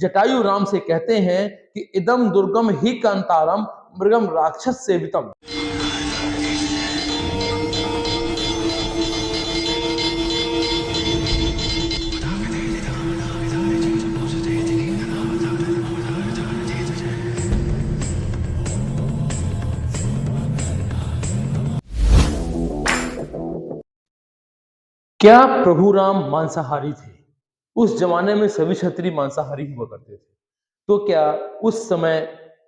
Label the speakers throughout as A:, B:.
A: जटायु राम से कहते हैं कि इदम दुर्गम ही कांतारम मृगम राक्षस सेवितम। क्या प्रभु राम मांसाहारी थे? उस जमाने में सभी क्षत्रिय मांसाहारी हुआ करते थे। तो क्या उस समय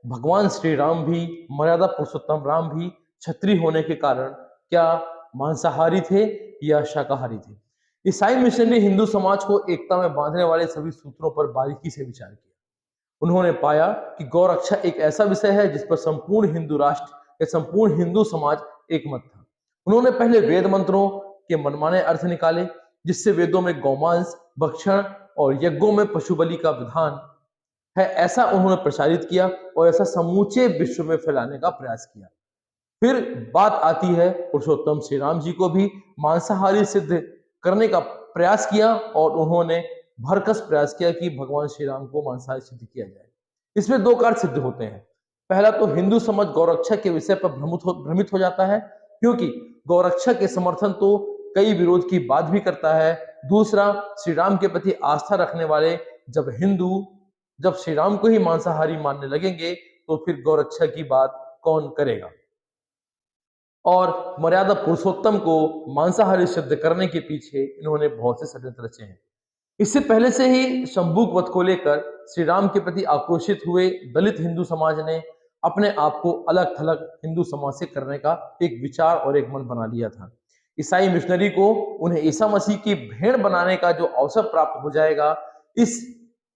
A: भगवान श्री राम भी, मर्यादा पुरुषोत्तम राम भी क्षत्रिय होने के कारण क्या मांसाहारी थे या शाकाहारी थे? ईसाई मिशनरी हिंदू समाज को एकता में बांधने वाले सभी सूत्रों पर बारीकी से विचार किया। उन्होंने पाया कि गौरक्षा एक ऐसा विषय है जिस पर संपूर्ण हिंदू राष्ट्र या संपूर्ण हिंदू समाज एकमत था। उन्होंने पहले वेद मंत्रों के मनमाने अर्थ निकाले, जिससे वेदों में गौमांस, भक्षण और यज्ञों में पशु बलि का विधान है ऐसा उन्होंने प्रचारित किया और ऐसा समूचे विश्व में फैलाने का प्रयास किया। फिर बात आती है पुरुषोत्तम श्री राम जी को भी मांसाहारी सिद्ध करने का प्रयास किया और उन्होंने भरकस प्रयास किया कि भगवान श्री राम को मांसाहारी सिद्ध किया जाए। इसमें दो कार्य सिद्ध होते हैं। पहला तो हिंदू समाज गौरक्षा के विषय पर भ्रमित हो जाता है, क्योंकि गौरक्षा के समर्थन तो कई विरोध की बात भी करता है। दूसरा, श्री राम के प्रति आस्था रखने वाले जब श्री राम को ही मांसाहारी मानने लगेंगे तो फिर गौरक्षा की बात कौन करेगा? और मर्यादा पुरुषोत्तम को मांसाहारी सिद्ध करने के पीछे इन्होंने बहुत से षड्यंत्र रचे हैं। इससे पहले से ही शंभुक वध को लेकर श्री राम के प्रति आक्रोशित हुए दलित हिंदू समाज ने अपने आप को अलग थलग हिंदू समाज से करने का एक विचार और एक मन बना लिया था। ईसाई मिशनरी को उन्हें ईसा मसीह की भेड़ बनाने का जो अवसर प्राप्त हो जाएगा, इस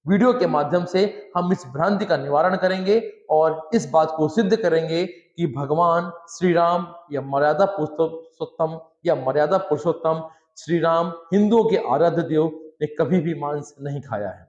A: वीडियो के माध्यम से हम इस भ्रांति का निवारण करेंगे और इस बात को सिद्ध करेंगे कि भगवान श्री राम या मर्यादा पुरुषोत्तम श्री राम हिंदुओं के आराध्य देव ने कभी भी मांस नहीं खाया है।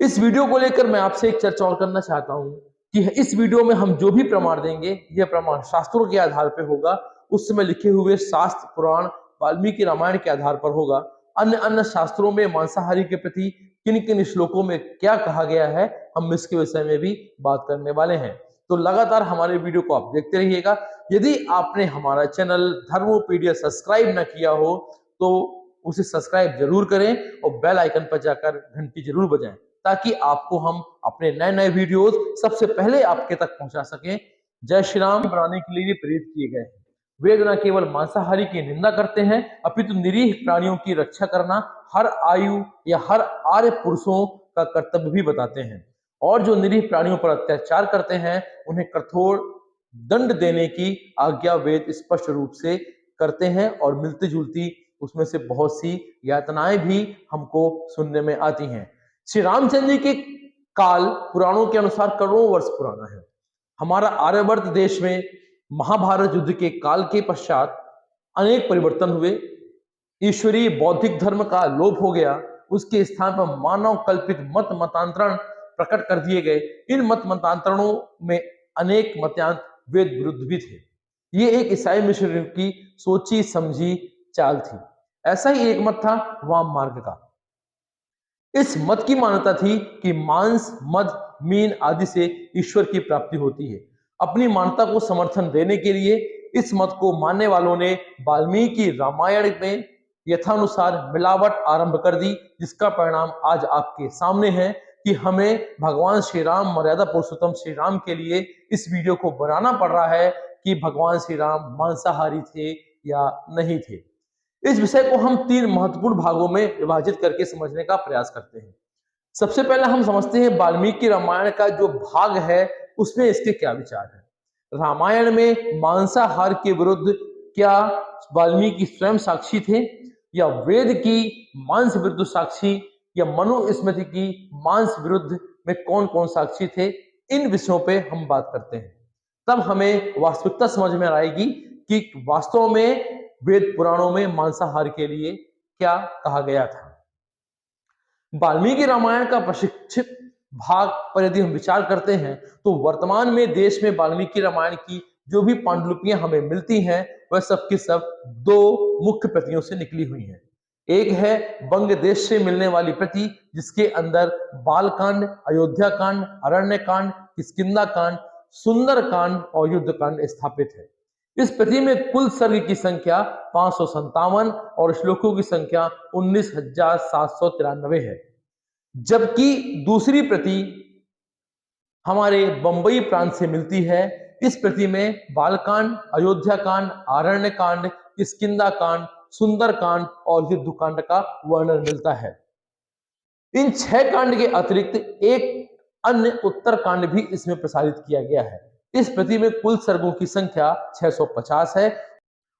A: इस वीडियो को लेकर मैं आपसे एक चर्चा और करना चाहता हूं कि इस वीडियो में हम जो भी प्रमाण देंगे यह प्रमाण शास्त्रों के आधार पर होगा, उस समय लिखे हुए शास्त्र पुराण वाल्मीकि रामायण के आधार पर होगा। अन्य शास्त्रों में मांसाहारी के प्रति किन किन श्लोकों में क्या कहा गया है, हम इसके विषय में भी बात करने वाले हैं। तो लगातार हमारे वीडियो को आप देखते रहिएगा। यदि आपने हमारा चैनल धर्मोपीडिया सब्सक्राइब न किया हो तो उसे सब्सक्राइब जरूर करें और बेल आइकन पर जाकर घंटी जरूर बजाएं, ताकि आपको हम अपने नए नए वीडियोस सबसे पहले आपके तक पहुंचा सकें। जय श्री राम बनाने के लिए प्रेरित किए गए हैं। वेद न केवल मांसाहारी की निंदा करते हैं, अपितु निरीह प्राणियों की रक्षा करना हर आयु या हर आर्य पुरुषों का कर्तव्य भी बताते हैं। और जो निरीह प्राणियों पर अत्याचार करते हैं उन्हें कठोर दंड देने की आज्ञा वेद स्पष्ट रूप से करते हैं और मिलती जुलती उसमें से बहुत सी यातनाएं भी हमको सुनने में आती हैं। श्री रामचंद्र जी के काल पुराणों के अनुसार करोड़ों वर्ष पुराना है। हमारा आर्यवर्त देश में महाभारत युद्ध के काल के पश्चात अनेक परिवर्तन हुए। ईश्वरीय बौद्धिक धर्म का लोप हो गया, उसके स्थान पर मानव कल्पित मतांतरण प्रकट कर दिए गए। इन मतांतरणों में अनेक मतांतर वेद विरुद्ध भी थे। ये एक ईसाई मिशनरी की सोची समझी चाल थी। ऐसा ही एक मत था वाम मार्ग का। इस मत की मान्यता थी कि मांस, मद, मीन आदि से ईश्वर की प्राप्ति होती है। अपनी मान्यता को समर्थन देने के लिए इस मत को मानने वालों ने वाल्मीकि रामायण में यथानुसार मिलावट आरंभ कर दी, जिसका परिणाम आज आपके सामने है कि हमें भगवान श्री राम, मर्यादा पुरुषोत्तम श्री राम के लिए इस वीडियो को बनाना पड़ रहा है कि भगवान श्री राम मांसाहारी थे या नहीं थे। इस विषय को हम तीन महत्वपूर्ण भागों में विभाजित करके समझने का प्रयास करते हैं। सबसे पहले हम समझते हैं वाल्मीकि रामायण का जो भाग है उसमें इसके क्या विचार है। रामायण में मांसाहार के विरुद्ध क्या वाल्मीकि स्वयं साक्षी थे, या वेद की मांस विरुद्ध साक्षी, या मनुस्मृति की मांस विरुद्ध में कौन कौन साक्षी थे। इन विषयों पे हम बात करते हैं, तब हमें वास्तविकता समझ में आएगी कि वास्तव में वेद पुराणों में मांसाहार के लिए क्या कहा गया था। वाल्मीकि रामायण का प्रशिक्षित भाग पर यदि हम विचार करते हैं तो वर्तमान में देश में वाल्मीकि रामायण की जो भी पांडुलिपियां हमें मिलती हैं वह सब की सब दो मुख्य प्रतियों से निकली हुई हैं। एक है बंग देश से मिलने वाली प्रति, जिसके अंदर बालकांड, अयोध्या कांड, अरण्य कांड, किष्किंधा कांड, सुंदर कांड और युद्ध कांड स्थापित है। इस प्रति में कुल सर्ग की संख्या 557 और श्लोकों की संख्या 19,793 है। जबकि दूसरी प्रति हमारे बंबई प्रांत से मिलती है। इस प्रति में बालकांड, अयोध्या कांड, आरण्य कांड, किष्किंधा कांड, सुंदर कांड और युद्ध कांड का वर्णन मिलता है। इन 6 कांड के अतिरिक्त एक अन्य उत्तर कांड भी इसमें प्रसारित किया गया है। इस प्रति में कुल सर्गों की संख्या 650 है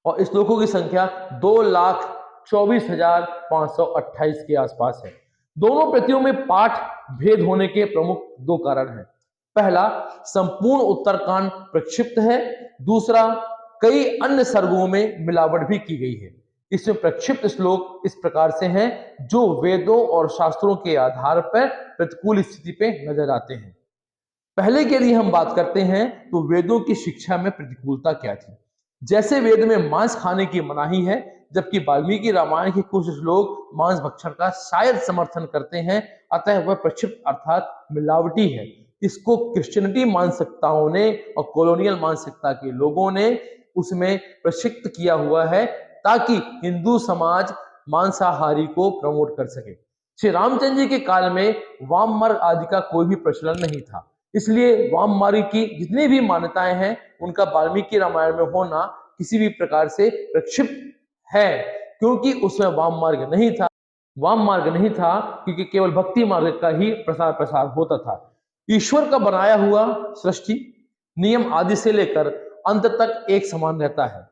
A: और श्लोकों की संख्या 2,24,528 के आसपास है। दोनों प्रतियों में पाठ भेद होने के प्रमुख 2 कारण हैं। पहला, संपूर्ण उत्तरकांड प्रक्षिप्त है। दूसरा, कई अन्य सर्गों में मिलावट भी की गई है। इसमें प्रक्षिप्त श्लोक इस प्रकार से हैं जो वेदों और शास्त्रों के आधार पर प्रतिकूल स्थिति पे नजर आते हैं। पहले की यदि हम बात करते हैं तो वेदों की शिक्षा में प्रतिकूलता क्या थी। जैसे वेद में मांस खाने की मनाही है, जबकि वाल्मीकि रामायण के कुछ श्लोक मांस भक्षण का शायद समर्थन करते हैं, अतः वह प्रक्षिप्त अर्थात मिलावटी है। इसको क्रिश्चियनिटी मानसिकताओं ने और कॉलोनियल मानसिकता के लोगों ने उसमें प्रक्षिप्त किया हुआ है ताकि हिंदू समाज मांसाहारी को प्रमोट कर सके। श्री रामचंद्र जी के काल में वाम मार्ग आदि का कोई भी प्रचलन नहीं था, इसलिए वाम मार्ग की जितनी भी मान्यताएं हैं उनका वाल्मीकि रामायण में होना किसी भी प्रकार से प्रक्षिप्त है, क्योंकि उसमें वाम मार्ग नहीं था। वाम मार्ग नहीं था क्योंकि केवल भक्ति मार्ग का ही प्रसार होता था। ईश्वर का बनाया हुआ सृष्टि नियम आदि से लेकर अंत तक एक समान रहता है,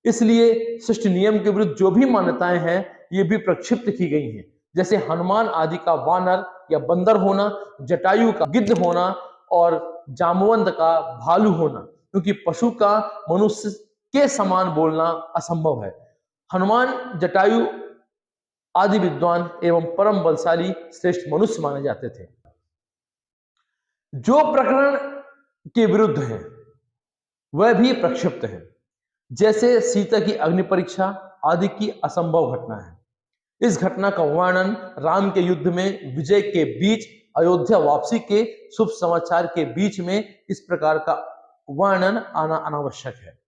A: इसलिए सृष्टि नियम के विरुद्ध जो भी मान्यताएं हैं ये भी प्रक्षिप्त की गई हैं। जैसे हनुमान आदि का वानर या बंदर होना, जटायु का गिद्ध होना और जामवंत का भालू होना, क्योंकि पशु का मनुष्य के समान बोलना असंभव है। हनुमान, जटायु आदि विद्वान एवं परम बलशाली श्रेष्ठ मनुष्य माने जाते थे। जो प्रकरण के विरुद्ध है वह भी प्रक्षिप्त है, जैसे सीता की अग्नि परीक्षा आदि की असंभव घटना है। इस घटना का वर्णन राम के युद्ध में विजय के बीच अयोध्या वापसी के शुभ समाचार के बीच में इस प्रकार का वर्णन आना अनावश्यक है।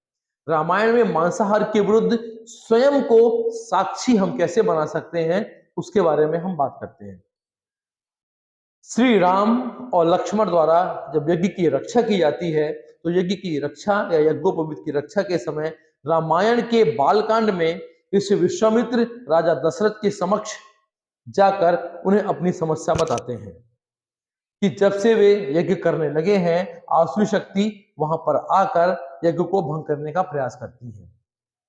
A: रामायण में मांसाहार के विरुद्ध स्वयं को साक्षी हम कैसे बना सकते हैं उसके बारे में हम बात करते हैं। श्री राम और लक्ष्मण द्वारा जब यज्ञ की रक्षा की जाती है तो यज्ञ की रक्षा या यज्ञोपवीत की रक्षा के समय रामायण के बालकांड में ऋषि विश्वामित्र राजा दशरथ के समक्ष जाकर उन्हें अपनी समस्या बताते हैं कि जब से वे यज्ञ करने लगे हैं आसुरी शक्ति वहां पर आकर यज्ञ को भंग करने का प्रयास करती है।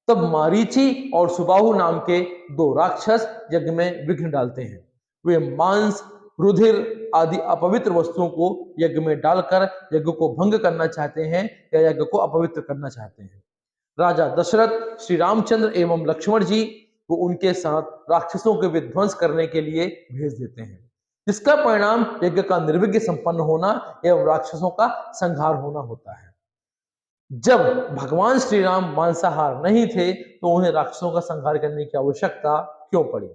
A: तब मारीची और सुबाहु नाम के 2 राक्षस यज्ञ में विघ्न डालते हैं। वे मांस, रुधिर आदि अपवित्र वस्तुओं को यज्ञ में डालकर यज्ञ को भंग करना चाहते हैं या यज्ञ को अपवित्र करना चाहते हैं। राजा दशरथ श्री रामचंद्र एवं लक्ष्मण जी को उनके साथ राक्षसों के विध्वंस करने के लिए भेज देते हैं, जिसका परिणाम यज्ञ का निर्विघ्न संपन्न होना एवं राक्षसों का संहार होना होता है। जब भगवान श्री राम मांसाहार नहीं थे तो उन्हें राक्षसों का संहार करने की आवश्यकता क्यों पड़ी?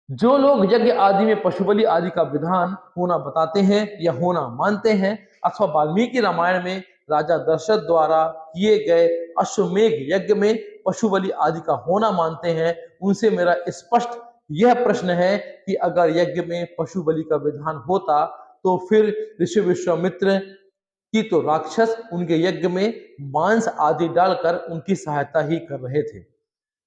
A: जो लोग यज्ञ आदि में पशु बलि आदि का विधान होना बताते हैं या होना मानते हैं अथवा वाल्मीकि रामायण में राजा दशरथ द्वारा किए गए अश्वमेध यज्ञ में पशु बलि आदि का होना मानते हैं, उनसे मेरा स्पष्ट यह प्रश्न है कि अगर यज्ञ में पशु बलि का विधान होता तो फिर ऋषि विश्वामित्र की तो राक्षस उनके यज्ञ में मांस आदि डालकर उनकी सहायता ही कर रहे थे,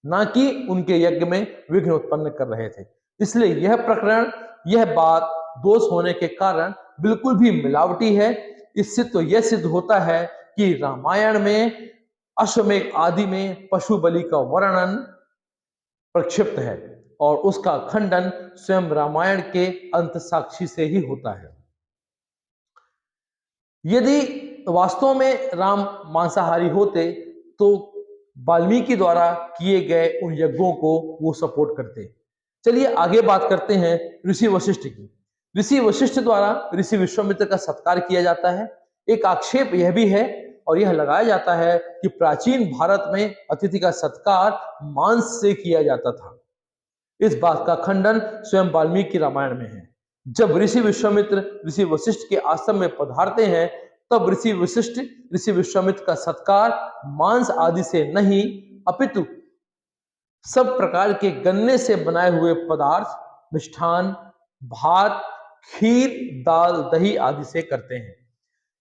A: ना कि उनके यज्ञ में विघ्न उत्पन्न कर रहे थे। इसलिए यह प्रकरण, यह बात दोष होने के कारण बिल्कुल भी मिलावटी है। इससे तो यह सिद्ध होता है कि रामायण में अश्वमेध आदि में पशु बलि का वर्णन प्रक्षिप्त है और उसका खंडन स्वयं रामायण के अंत साक्षी से ही होता है। यदि वास्तव में राम मांसाहारी होते तो वाल्मीकि द्वारा किए गए उन यज्ञों को वो सपोर्ट करते। चलिए आगे बात करते हैं ऋषि वशिष्ठ की। ऋषि वशिष्ठ द्वारा ऋषि विश्वामित्र का सत्कार किया जाता है। एक आक्षेप यह भी है और यह लगाया जाता है कि प्राचीन भारत में अतिथि का सत्कार मांस से किया जाता था। इस बात का खंडन स्वयं वाल्मीकि रामायण में है। जब ऋषि विश्वामित्र ऋषि वशिष्ठ के आश्रम में पधारते हैं, तब ऋषि वशिष्ठ ऋषि विश्वामित्र का सत्कार मांस आदि से नहीं अपितु सब प्रकार के गन्ने से बनाए हुए पदार्थ, मिष्ठान, भात, खीर, दाल, दही आदि से करते हैं।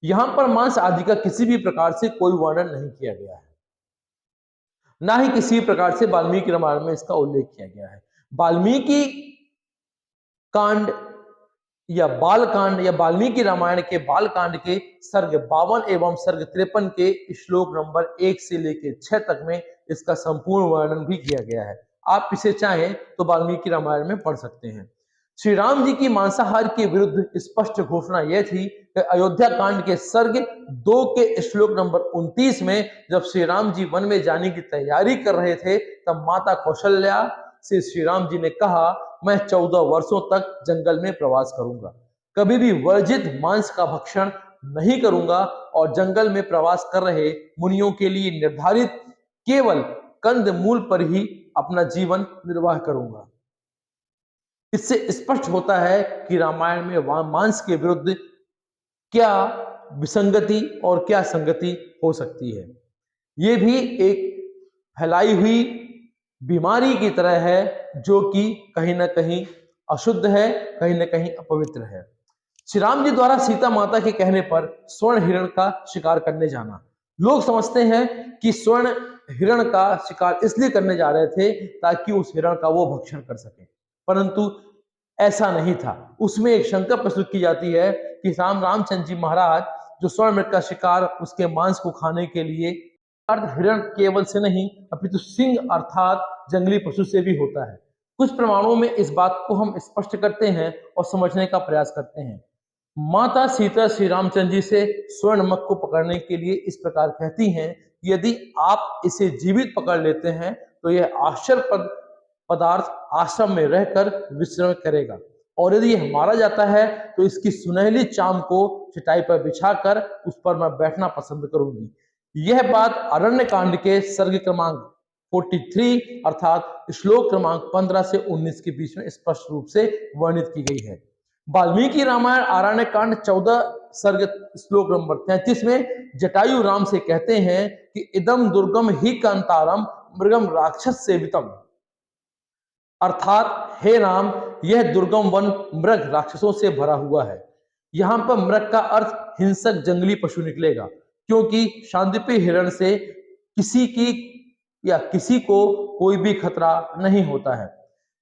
A: यहां पर मांस आदि का किसी भी प्रकार से कोई वर्णन नहीं किया गया है, ना ही किसी प्रकार से वाल्मीकि रामायण में इसका उल्लेख किया गया है। वाल्मीकि कांड या बाल कांड या वाल्मीकि रामायण के बाल कांड के सर्ग 52 एवं सर्ग 53 के श्लोक नंबर 1 से लेकर 6 तक में इसका संपूर्ण वर्णन भी किया गया है। आप इसे चाहें तो वाल्मीकि रामायण में पढ़ सकते हैं। श्री राम जी की मांसाहार के विरुद्ध स्पष्ट घोषणा यह थी कि अयोध्या कांड के सर्ग 2 के श्लोक नंबर 29 में जब श्री राम जी वन में जाने की तैयारी कर रहे थे, तब माता कौशल्या से श्री राम जी ने कहा, मैं 14 वर्षों तक जंगल में प्रवास करूंगा, कभी भी वर्जित मांस का भक्षण नहीं करूंगा और जंगल में प्रवास कर रहे मुनियों के लिए निर्धारित केवल कंद मूल पर ही अपना जीवन निर्वाह करूंगा। इससे स्पष्ट होता है कि रामायण में मांस के विरुद्ध क्या विसंगति और क्या संगति हो सकती है। यह भी एक फैलाई हुई बीमारी की तरह है, जो कि कहीं ना कहीं अशुद्ध है, कहीं ना कहीं अपवित्र है। श्री राम जी द्वारा सीता माता के कहने पर स्वर्ण हिरण का शिकार करने जाना। लोग समझते हैं कि स्वर्ण हिरण का शिकार इसलिए करने जा रहे थे ताकि उस हिरण का वो भक्षण कर सके, परंतु ऐसा नहीं था। उसमें एक शंका प्रस्तुत की जाती है कि रामचंद्र जी महाराज जो स्वर्ण मृग का शिकार उसके मांस को खाने के लिए हिरण केवल से नहीं अपितु सिंह अर्थात जंगली पशु से भी होता है। कुछ प्रमाणों में इस बात को हम स्पष्ट करते हैं और समझने का प्रयास करते हैं। माता सीता श्री रामचंद्र जी से स्वर्ण मृग को पकड़ने के लिए इस प्रकार कहती हैं, यदि आप इसे जीवित पकड़ लेते हैं तो यह आश्चर्य पदार्थ आश्रम में रहकर विश्राम करेगा, और यदि यह मारा जाता है तो इसकी सुनहली चाम को चटाई पर बिछाकर उस पर मैं बैठना पसंद करूंगी। यह बात अरण्य कांड के सर्ग क्रमांक 43 अर्थात श्लोक क्रमांक 15 से 19 के बीच में स्पष्ट रूप से वर्णित की गई है। वाल्मीकि रामायण अरण्य कांड 14 सर्ग श्लोक नंबर 33 में जटायु राम से कहते हैं कि इदम दुर्गम ही कांतारम मृगम राक्षस सेवितम, अर्थात हे राम, यह दुर्गम वन मृग राक्षसों से भरा हुआ है। यहां पर मृग का अर्थ हिंसक जंगली पशु निकलेगा, क्योंकि शांतिप्रिय हिरण से किसी को कोई भी खतरा नहीं होता है।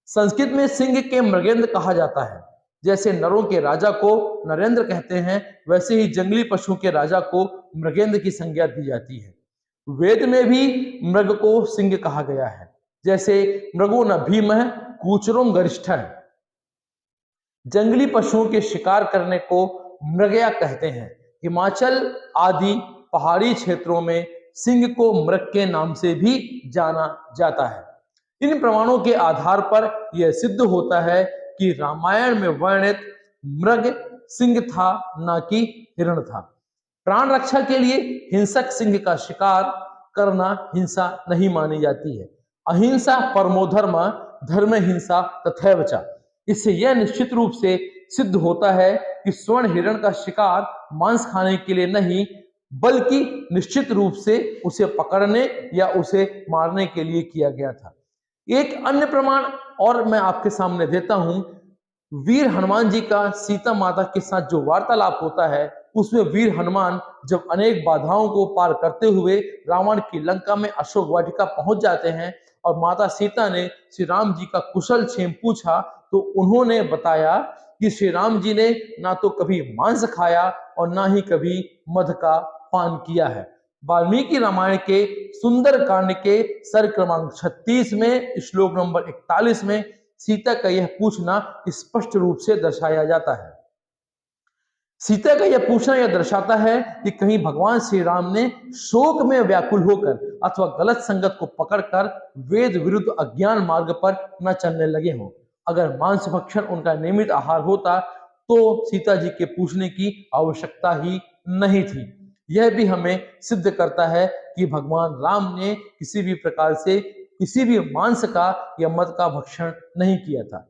A: संस्कृत में सिंह के मृगेंद्र कहा जाता है। जैसे नरों के राजा को नरेंद्र कहते हैं, वैसे ही जंगली पशु के राजा को मृगेंद्र की संज्ञा दी जाती है। वेद में भी मृग को सिंह कहा गया है। जैसे मृगो न भीमः कूचरों गरिष्ठः, जंगली पशुओं के शिकार करने को मृगया कहते हैं। हिमाचल आदि पहाड़ी क्षेत्रों में सिंह को मृग के नाम से भी जाना जाता है। इन प्रमाणों के आधार पर यह सिद्ध होता है कि रामायण में वर्णित मृग सिंह था, न कि हिरण था। प्राण रक्षा के लिए हिंसक सिंह का शिकार करना हिंसा नहीं मानी जाती है। अहिंसा परमो धर्म, धर्म हिंसा तथैव च। इससे यह निश्चित रूप से सिद्ध होता है कि स्वर्ण हिरण का शिकार मांस खाने के लिए नहीं, बल्कि निश्चित रूप से उसे पकड़ने या उसे मारने के लिए किया गया था। एक अन्य प्रमाण और मैं आपके सामने देता हूं। वीर हनुमान जी का सीता माता के साथ जो वार्तालाप होता है, उसमें वीर हनुमान जब अनेक बाधाओं को पार करते हुए रावण की लंका में अशोक वाटिका पहुंच जाते हैं और माता सीता ने श्री राम जी का कुशल क्षेम पूछा, तो उन्होंने बताया कि श्री राम जी ने ना तो कभी मांस खाया और ना ही कभी मध का पान किया है। वाल्मीकि रामायण के सुंदर कांड के सर्ग क्रमांक 36 में श्लोक नंबर 41 में सीता का यह पूछना स्पष्ट रूप से दर्शाया जाता है। सीता का यह पूछना यह दर्शाता है कि कहीं भगवान श्री राम ने शोक में व्याकुल होकर अथवा गलत संगत को पकड़कर वेद विरुद्ध अज्ञान मार्ग पर न चलने लगे हों। अगर मांस भक्षण उनका नियमित आहार होता तो सीता जी के पूछने की आवश्यकता ही नहीं थी। यह भी हमें सिद्ध करता है कि भगवान राम ने किसी भी प्रकार से किसी भी मांस का या मद का भक्षण नहीं किया था।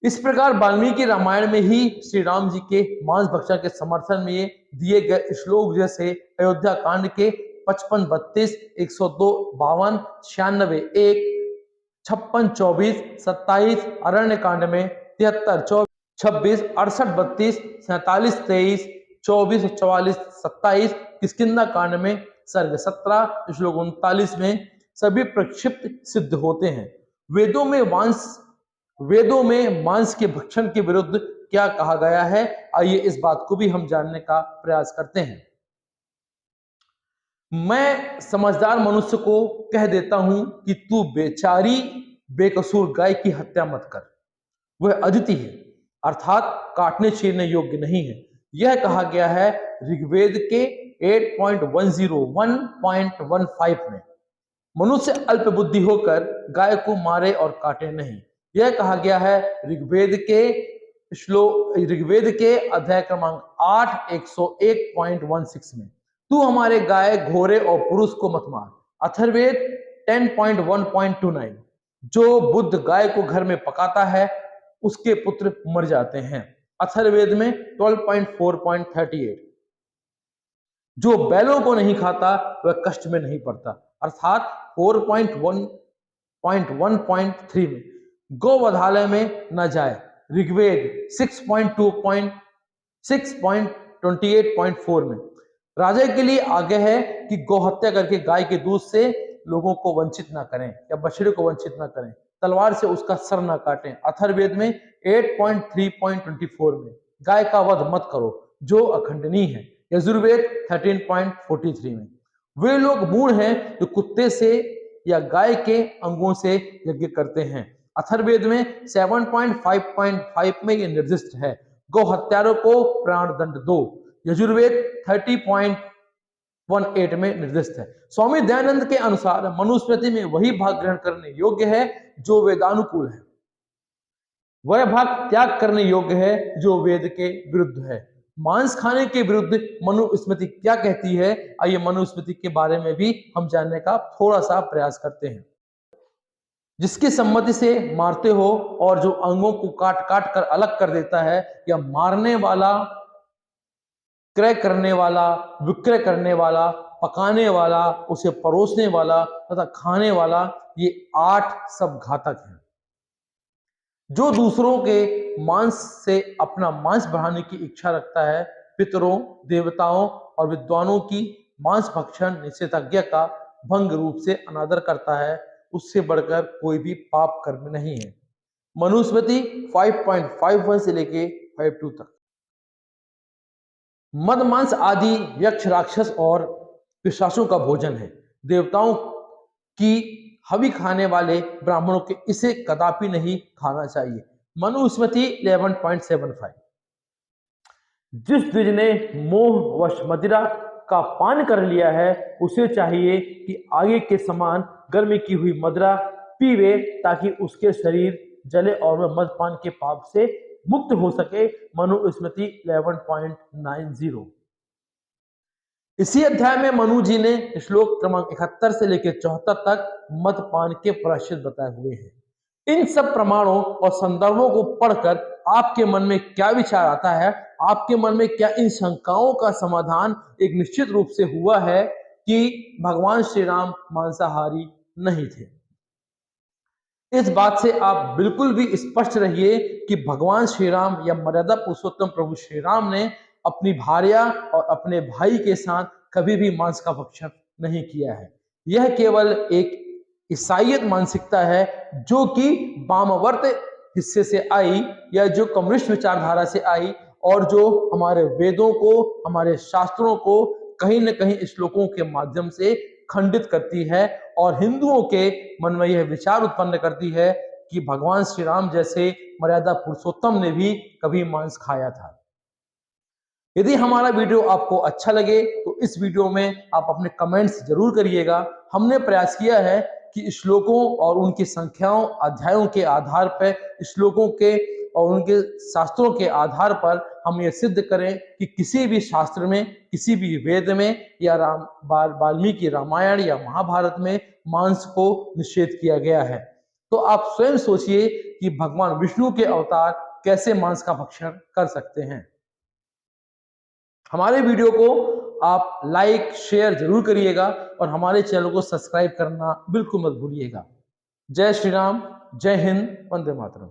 A: इस प्रकार वाल्मीकि रामायण में ही श्री राम जी के मांस भक्षण के समर्थन में दिए गए श्लोक जैसे अयोध्या कांड के 55, 32, 102, 52, 96, 1, 56, 24, 27, अरण्य कांड में 73, 26, 68, 32, 47, 23, 24, 44, 27, किष्किंधा कांड में सर्ग 17, श्लोक 39 में सभी प्रक्षिप्त सिद्ध होते हैं। वेदों में मांस के भक्षण के विरुद्ध क्या कहा गया है, आइए इस बात को भी हम जानने का प्रयास करते हैं। मैं समझदार मनुष्य को कह देता हूं कि तू बेचारी बेकसूर गाय की हत्या मत कर, वह अदिति है अर्थात काटने छीलने योग्य नहीं है। यह कहा गया है ऋग्वेद के 8.101.15 में। मनुष्य अल्प बुद्धि होकर गाय को मारे और काटे नहीं। यह कहा गया है ऋग्वेद के अध्याय क्रमांक 8, 101.16 में। तू हमारे गाय घोड़े और पुरुष को मत मार। अथर्ववेद 10.1.29। जो बुद्ध गाय को घर में पकाता है उसके पुत्र मर जाते हैं। अथर्ववेद में 12.4.38। जो बैलों को नहीं खाता वह कष्ट में नहीं पड़ता अर्थात 4.1.3 में। गोवधालय में न जाए। ऋग्वेद 6.28.4 में। राजा के लिए आज्ञा है कि गौहत्या करके गाय के दूध से लोगों को वंचित ना करें या बछड़े को वंचित ना करें, तलवार से उसका सर ना काटें। अथर्ववेद में 8.3.24 में गाय का वध मत करो जो अखंडनीय है। यजुर्वेद 13.43 में। वे लोग मूढ़ हैं जो कुत्ते से या गाय के अंगों से यज्ञ करते हैं। अथर्ववेद में 7.5.5 में यह निर्दिष्ट है। गौ हत्यारों को प्राण दंड दो। यजुर्वेद 30.18 में निर्दिष्ट है। स्वामी दयानंद के अनुसार मनुस्मृति में वही भाग ग्रहण करने योग्य है जो वेदानुकूल है, वह भाग त्याग करने योग्य है जो वेद के विरुद्ध है। मांस खाने के विरुद्ध मनुस्मृति क्या कहती है, आइए मनुस्मृति के बारे में भी हम जानने का थोड़ा सा प्रयास करते हैं। जिसकी सम्मति से मारते हो और जो अंगों को काट काट कर अलग कर देता है, या मारने वाला, क्रय करने वाला, विक्रय करने वाला, पकाने वाला, उसे परोसने वाला तथा खाने वाला, ये 8 सब घातक हैं। जो दूसरों के मांस से अपना मांस बढ़ाने की इच्छा रखता है, पितरों, देवताओं और विद्वानों की मांस भक्षण निषेधाज्ञा का भंग रूप से अनादर करता है, उससे बढ़कर कोई भी पाप कर्म नहीं है। मनुस्मृति 5.51 से लेके 52 तक। मद मांस आदि यक्ष, राक्षस और पिशाचों का भोजन है। देवताओं की हवि खाने वाले ब्राह्मणों के इसे कदापि नहीं खाना चाहिए। मनुस्मृति 11.75। जिस द्विज ने मोहवश मदिरा का पान कर लिया है उसे चाहिए कि आगे के समान गर्मी की हुई मदिरा पीवे ताकि उसके शरीर जले और वह मदपान के पाप से मुक्त हो सके। मनुस्मृति 11.90। इसी अध्याय में मनु जी ने श्लोक क्रमांक 71 से लेकर 74 तक मदपान के प्रायश्चित बताए हुए हैं। इन सब प्रमाणों और संदर्भों को पढ़कर आपके मन में क्या विचार आता है? आपके मन में क्या इन शंकाओं का समाधान एक निश्चित रूप से हुआ है कि भगवान श्री राम मांसाहारी नहीं थे? इस बात से आप बिल्कुल भी स्पष्ट रहिए कि भगवान श्री राम या मर्यादा पुरुषोत्तम प्रभु श्री राम ने अपनी भार्या और अपने भाई के साथ कभी भी मांस का भक्षण नहीं किया है। यह केवल एक ईसाईयत मानसिकता है जो कि वामवर्त हिस्से से आई या जो कम्युनिस्ट विचारधारा से आई और जो हमारे वेदों को, हमारे शास्त्रों को कहीं न कहीं श्लोकों के माध्यम से खंडित करती है और हिंदुओं के मन में यह विचार उत्पन्न करती है कि भगवान श्री राम जैसे मर्यादा पुरुषोत्तम ने भी कभी मांस खाया था। यदि हमारा वीडियो आपको अच्छा लगे तो इस वीडियो में आप अपने कमेंट्स जरूर करिएगा। हमने प्रयास किया है कि श्लोकों और उनकी संख्याओं, अध्यायों के आधार पर श्लोकों के और उनके शास्त्रों के आधार पर हम ये सिद्ध करें कि किसी भी शास्त्र में, किसी भी वेद में या वाल्मीकि रामायण या महाभारत में मांस को निषेध किया गया है। तो आप स्वयं सोचिए कि भगवान विष्णु के अवतार कैसे मांस का भक्षण कर सकते हैं। हमारे वीडियो को आप लाइक शेयर जरूर करिएगा और हमारे चैनल को सब्सक्राइब करना बिल्कुल मत भूलिएगा। जय श्री राम, जय हिंद, वंदे मातरम।